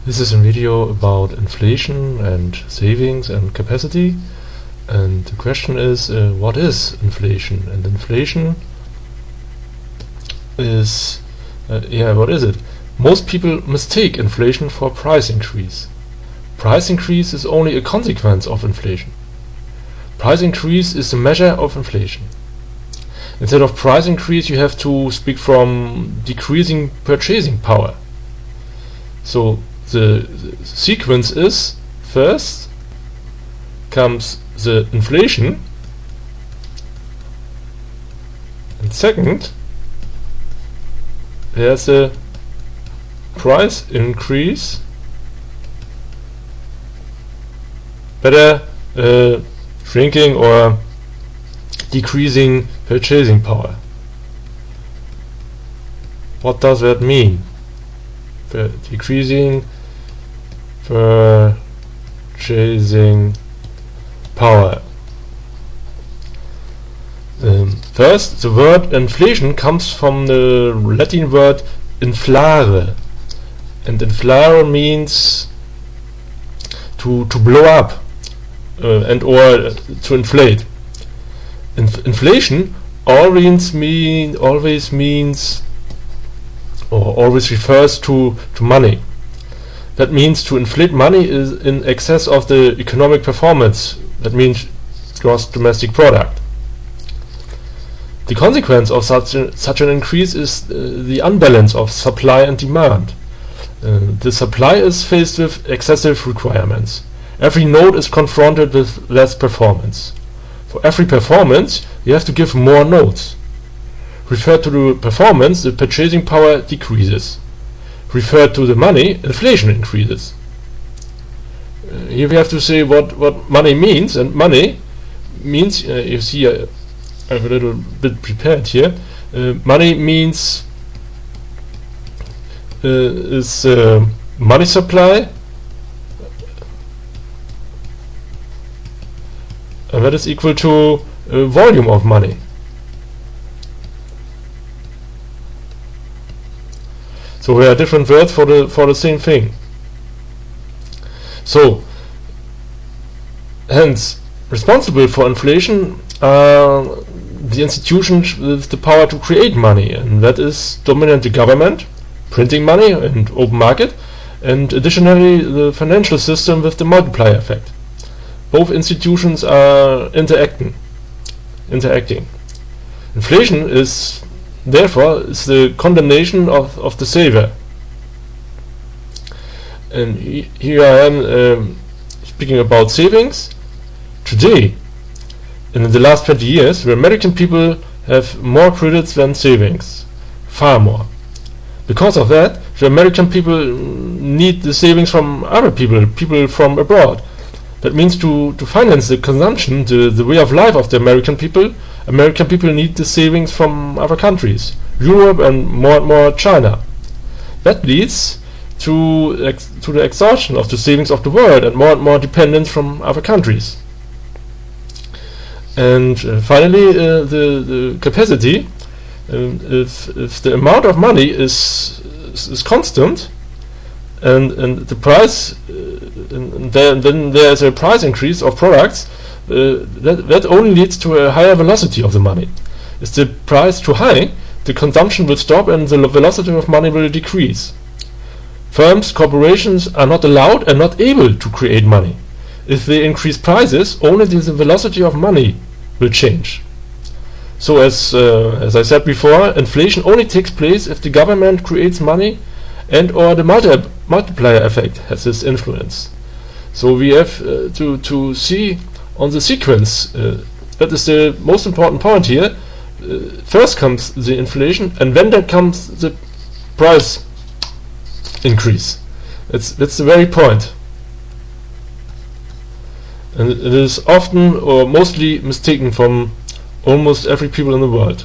This is a video about inflation and savings and capacity, and the question is what is inflation? And inflation is what is it? Most people mistake inflation for price increase. Price increase is only a consequence of inflation. Price increase is the measure of inflation. Instead of price increase, you have to speak from decreasing purchasing power. So the sequence is, first comes the inflation, and second there's a price increase, better shrinking or decreasing purchasing power. What does that mean? Decreasing purchasing power. First, the word inflation comes from the Latin word inflare, and inflare means to blow up and or to inflate. Inflation always means or always refers to money. That means to inflate money is in excess of the economic performance. That means gross domestic product. The consequence of such an increase is the unbalance of supply and demand. The supply is faced with excessive requirements. Every node is confronted with less performance. For every performance, you have to give more nodes. Referred to the performance, the purchasing power decreases. Referred to the money, inflation increases. Here we have to say what money means, and money means, you see I have a little bit prepared here, money means is money supply, and that is equal to volume of money. So there are different words for the same thing. So hence responsible for inflation are the institutions with the power to create money, and that is dominant the government, printing money and open market, and additionally the financial system with the multiplier effect. Both institutions are interacting. Inflation is therefore the condemnation of the saver. And here I am speaking about savings. Today, in the last 20 years, the American people have more credits than savings, far more. Because of that, the American people need the savings from other people from abroad. That means to finance the consumption, the way of life of the American people need the savings from other countries, Europe and more China. That leads to the exhaustion of the savings of the world and more dependence from other countries. And finally, the capacity. If the amount of money is constant, and the price, and then there is a price increase of products, that only leads to a higher velocity of the money. Is the price too high, the consumption will stop and the velocity of money will decrease. Firms, corporations are not allowed and not able to create money. If they increase prices, only the velocity of money will change. So as I said before, inflation only takes place if the government creates money and or the multiplier effect has this influence. So we have to see on the sequence, that is the most important point here. First comes the inflation, and then there comes the price increase. That's the very point. And it is often or mostly mistaken from almost every people in the world.